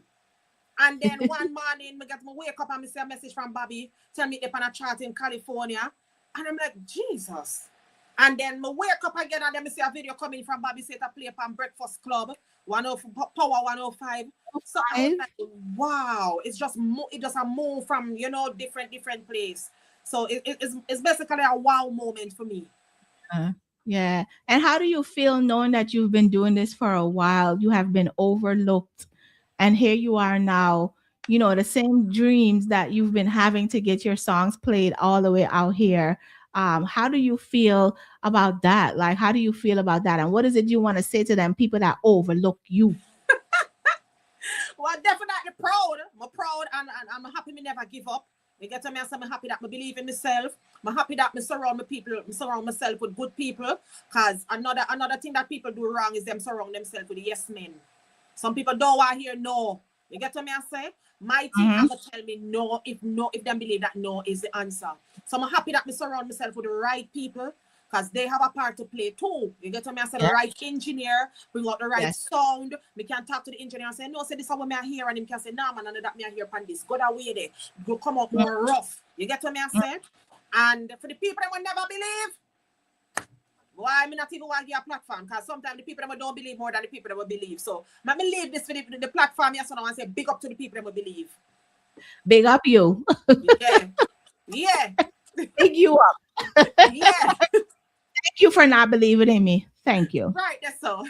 S3: And then one morning, me wake up and me see a message from Bobby, tell me they're on a chart in California. And I'm like, Jesus. And then me wake up again and then me see a video coming from Bobby say to play up on Breakfast Club, 10 Power 105. So I was
S2: Five.
S3: like, wow, it's just it just a move from different place. So it's basically a wow moment for me.
S2: Yeah. And how do you feel knowing that you've been doing this for a while? You have been overlooked, and here you are now, the same dreams that you've been having to get your songs played all the way out here. How do you feel about that? Like, how do you feel about that? And what is it you want to say to them, people that overlook you?
S3: Well, definitely proud. I'm proud and I'm happy me never give up. You get to me, I'm happy that I believe in myself. I'm happy that I surround myself with good people. Cause another thing that people do wrong is them surround themselves with yes men. Some people don't want to hear no. You get what me I say? My team
S2: Mhm.
S3: are gonna tell me no if them believe that no is the answer. So I'm happy that me surround myself with the right people because they have a part to play too. You get what me I say? The
S2: Yeah.
S3: right engineer, bring out the right
S2: Yes.
S3: sound. We can talk to the engineer and say, no, say this is what me I hear, and him can say, nah man, none of that me I hear pan this. Go that way there. Go come out
S2: Mhm.
S3: more rough. You get what me I say? And for the people that will never believe, why me not even want to give a platform? Because sometimes the people that don't believe more than the people that will believe. So let me leave this for the platform. Yes, and I want to say big up to the people that will believe.
S2: Big up you.
S3: Yeah, yeah,
S2: Big you up.
S3: yeah.
S2: Thank you for not believing in me. Thank you.
S3: Right, that's so.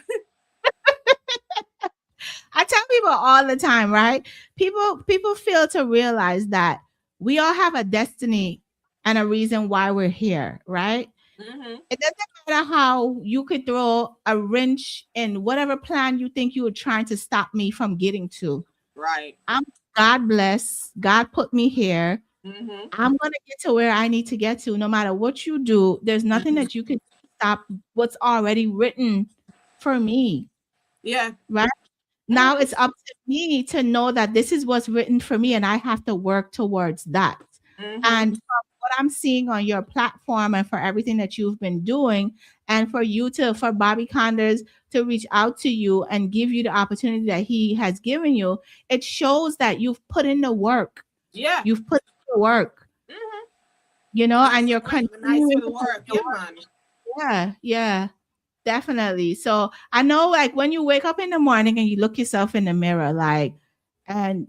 S2: I tell people all the time, right? People fail to realize that we all have a destiny and a reason why we're here, right?
S3: Mm-hmm.
S2: It doesn't matter how you could throw a wrench in whatever plan you think you were trying to stop me from getting to.
S3: Right.
S2: I'm God bless. God put me here.
S3: Mm-hmm.
S2: I'm gonna get to where I need to get to. No matter what you do, there's nothing
S3: Mm-hmm.
S2: that you can stop what's already written for me,
S3: Yeah.
S2: right? Now
S3: Mm-hmm.
S2: it's up to me to know that this is what's written for me and I have to work towards that.
S3: Mm-hmm.
S2: And from what I'm seeing on your platform and for everything that you've been doing, and for Bobby Condors to reach out to you and give you the opportunity that he has given you, it shows that you've put in the work.
S3: Yeah.
S2: You've put in the work,
S3: Mm-hmm.
S2: and you're
S3: Nice
S2: continuing
S3: for the
S2: to put in
S3: work.
S2: the
S3: Yeah,
S2: work.
S3: man.
S2: Yeah, yeah. Definitely. So I know, like, when you wake up in the morning and you look yourself in the mirror, like, and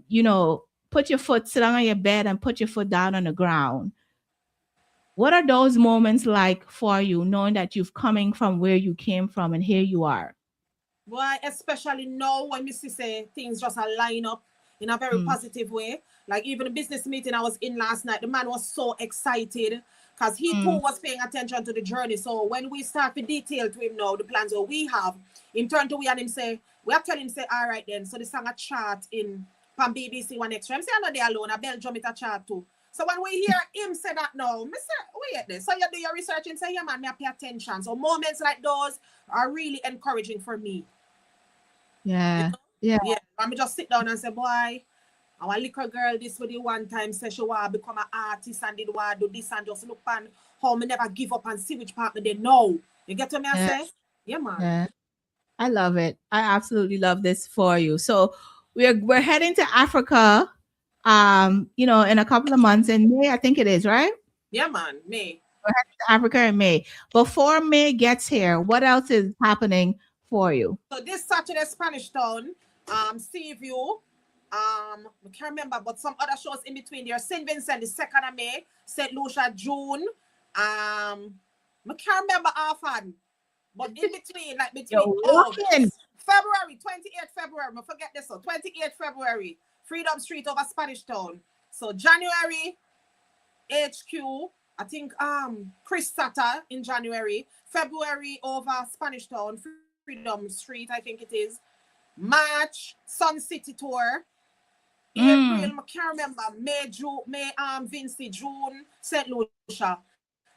S2: put your foot, sit down on your bed and put your foot down on the ground. What are those moments like for you, knowing that you've coming from where you came from and here you are?
S3: Why, especially now when Missy say things just line up in a very
S2: Mm,
S3: positive way. Like even the business meeting I was in last night, the man was so excited because he too
S2: mm,
S3: was paying attention to the journey. So when we start to detail to him now the plans that we have, him turn to we and him say, we have tell him say, all right then. So the song a chart in from BBC One Extra. I'm saying I'm not there alone, a Belgium it a chart too. So when we hear him say that now, me say, wait this. So you do your research and say, yeah man, me pay attention. So moments like those are really encouraging for me. You
S2: yeah.
S3: know?
S2: Yeah.
S3: Yeah. I me just sit down and say, boy, our little girl, this for the one time say she want to become an artist and did want to do this and just look and how me never give up and see which partner they know. You get what me I
S2: Yeah.
S3: say? Yeah, man.
S2: Yeah. I love it. I absolutely love this for you. So we're heading to Africa, in a couple of months in May, I think it is, right?
S3: Yeah, man. Me.
S2: We're heading to Africa in May. Before May gets here, what else is happening for you?
S3: So this Saturday, Spanish Town, Sea View, I can't remember, but some other shows in between there. St. Vincent, the 2nd of May, St. Lucia, June. I can't remember often. But in between, like
S2: You're
S3: between
S2: walking.
S3: August, February, 28th February, I forget this one, 28th February, Freedom Street over Spanish Town. So January, HQ, I think Chris SITA in January. February over Spanish Town, Freedom Street, I think it is. March, Sun City Tour. April, I can't remember. May, June, Vinci, June, St. Lucia.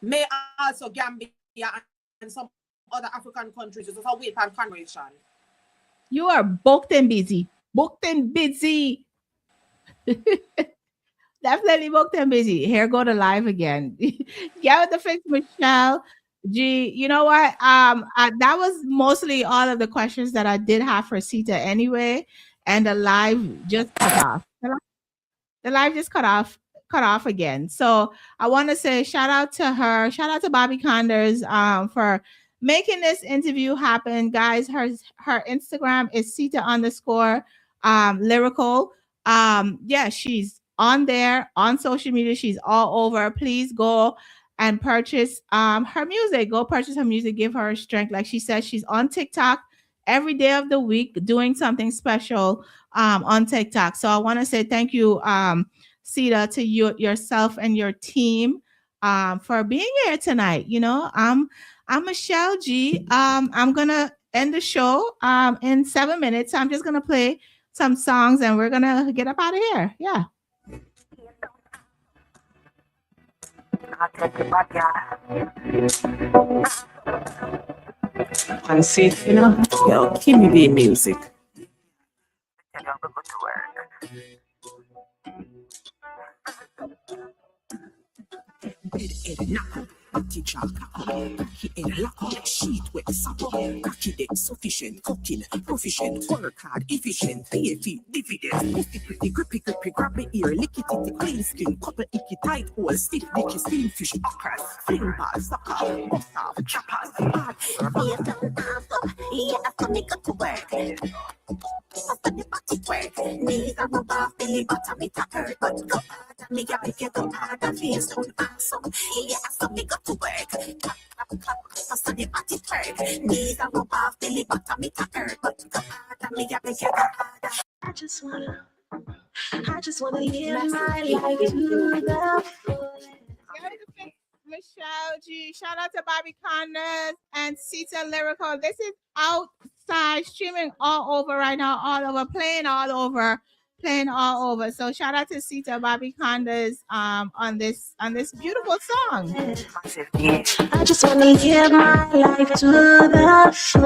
S3: May also Gambia and some other African countries. It's a wait and conversation.
S2: You are booked and busy. Booked and busy. Definitely booked and busy. Here go to live again. Get with the fix, Michelle. G, you know what? That was mostly all of the questions that I did have for SITA anyway, and the live just cut off. The live just cut off again. So I want to say shout out to her, shout out to Bobby Condors for making this interview happen. Guys, her Instagram is SITA underscore lyrical. Yeah, she's on there on social media. She's all over. Please go and purchase her music. Go purchase her music. Give her strength. Like she said, she's on TikTok every day of the week doing something special on TikTok. So I want to say thank you, SITA, to you yourself and your team for being here tonight. You know, I'm Michelle G. I'm gonna end the show in 7 minutes. I'm just gonna play some songs and we're gonna get up out of here. Yeah.
S1: And see, you know, yo, give me the music. Teacher, he ain't lock on sheet with supper. Cocky deck sufficient, cooking, proficient, work hard, efficient, pay fee, dividends, pussy pretty, grippy, grab me ear, lick it, clean skin, couple icky tight hole, stiff dicky, steam fish, okras, fling ball, sucker, off, choppers, hard yeah, after me got to work. After the body work, knees are rub off, belly bottom, it a hurt, but go hard, me got make you go hard, and feel so awesome. Yeah, after me got to work. After the body work, knees are rub off, belly bottom, it a hurt, but go hard, and me got make you go hard. I just wanna live my life to the fullest.
S2: Michelle G. Shout out to Bobby Condors and SITA Lyrical. This is outside, streaming all over right now, all over, playing all over. So shout out to SITA, Bobby Condors on this beautiful song.
S1: I just wanna live my life to the fullest.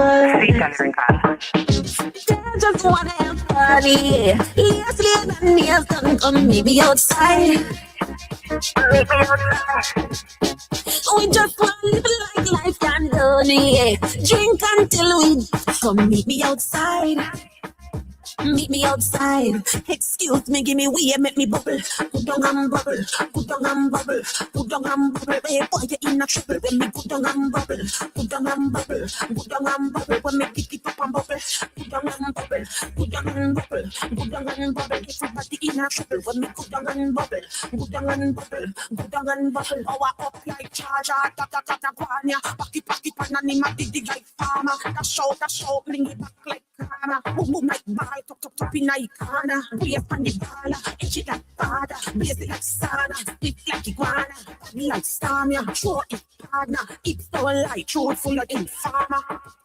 S1: I just wanna have fun. Yes, live and yes, come meet me outside. We just want to live like life can only drink until we come meet me outside. Meet me outside. Excuse me, give me way, make me bubble. Put down and bubble. Put down and bubble. Put down and bubble. Hey, boy, you're in a trouble. When me put down and bubble. Put down and bubble. Put down and bubble. When me pick it up and bubble. Put down and bubble. Put down and bubble. Put down and bubble. Everybody in a trouble. When me put down and bubble. Put down and bubble. Put down and bubble. Power up like charger. Ta guanya. Pack it, pananima, dig like farmer. Dash out, bring it back like karma. Boom like ball. Top in a corner, we up on the ball, and she like father, busy like sauna, split like iguana, body like stamina, throw it partner, it's so light, throw it full of informer.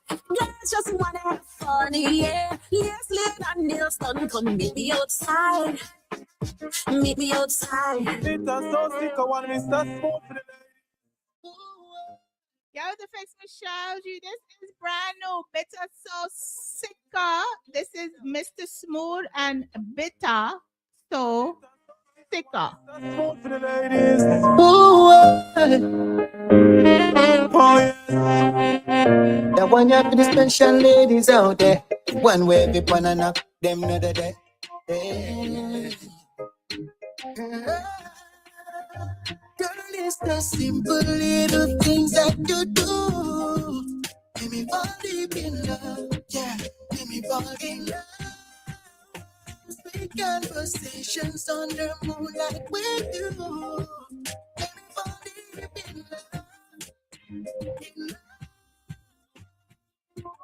S1: Guys just wanna have fun, yeah. Yes, live and nails done, come meet me outside. Meet me outside.
S2: Yo, the fix Michelle G. This is brand new. Bitter So Sicker. This is Mr. Smooth and Bitter So Sicker.
S4: That one you for the special ladies out there. One way we wanna knock them another day. Girl, it's the simple little things that you do. Give me fall deep in love, yeah. Give me fall in love. Sweet conversations under moonlight with you. Give me fall deep in love.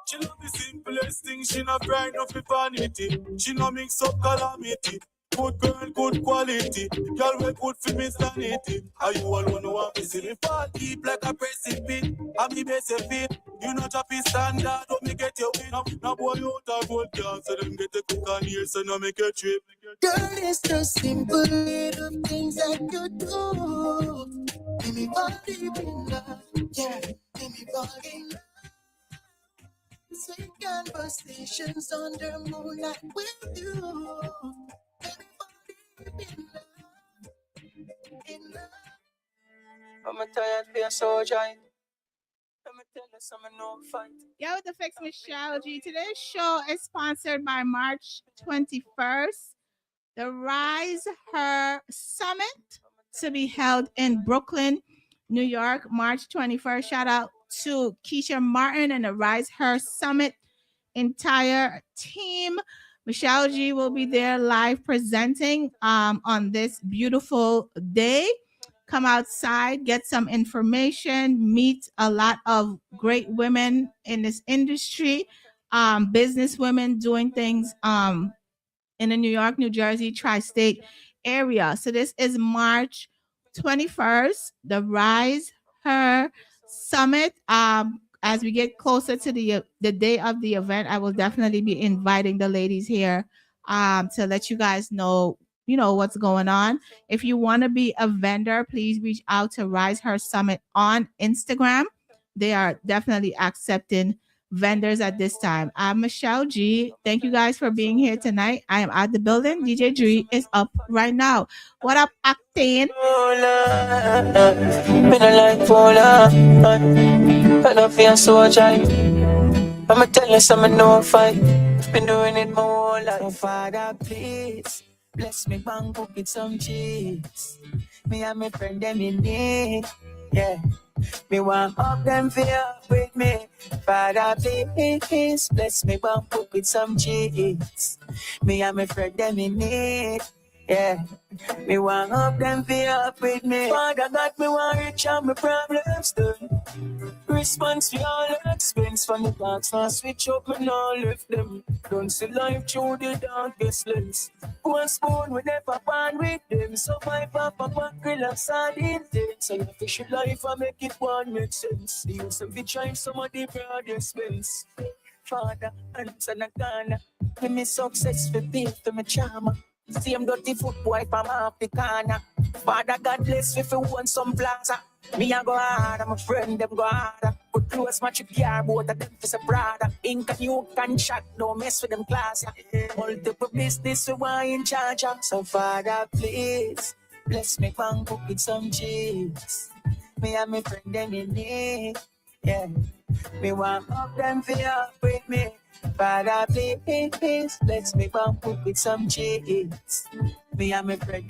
S5: She love the simplest thing, she not bright enough for vanity. She no mix up calamity.
S4: Good girl, good quality. Girl, we good for me sanity. Are you alone who want to see me fall deep like a pressing pit? I'm the best fit. You know choppy standard, don't me get your win. Now boy you out of road, girl, so them get a cook on here, so now make a trip.
S1: Girl, it's the simple little things that you do. Make me fall deep in love. Yeah, make me fall in love. Sweet conversations under moonlight with you. Make me fall deep in love. In love.
S4: I'm tired for your soldier. Let me tell you something, no fight.
S2: Yeah, with the Fix Michelle G. Today's show is sponsored by March 21st, the Rise Her Summit to be held in Brooklyn, New York, March 21st. Shout out to Keisha Martin and the Rise Her Summit entire team. Michelle G will be there live presenting on this beautiful day. Come outside, get some information, meet a lot of great women in this industry, business women doing things in the New York, New Jersey, tri-state area. So this is March 21st, the Rise Her Summit. As we get closer to the day of the event, I will definitely be inviting the ladies here to let you guys know, what's going on. If you want to be a vendor, please reach out to Rise Her Summit on Instagram. They are definitely accepting vendors at this time. I'm Michelle G. Thank you guys for being here tonight. I am at the building. DJ G is up right now. What up, Acting?
S4: I'ma tell you something, no fight. Been doing it my whole life. Father, please bless me, bank up with some cheese. Me and my friend them in need. Yeah. Me want up them fear with me. Father, please bless me, bump up with some cheese. Me and my friend them in need. Yeah. Me want up them fear with me. Father God, me want rich and my problems done. Response to all expense from the box. Now switch up and all lift them. Don't see life through the darkest lens. One spoon we never born with them. So my papa back relax and intense. So if you should life and make it one make sense. You used to be trying some of the broad expense. Father, answer the corner. Give me success for pay for my charmer. Same dirty foot boy from off the corner. Father God bless if you want some plaza. Me a go harder, my friend them go harder. Put close my trick car, both of them for a brother. Ink and you can shot, don't mess with them class. Multiple business we want in charge of. So Father please, bless me bank up with some cheese. Me and my friend them in need. Yeah, me want up them fear with me. Father please, bless me bank up with some cheese. Me and my friend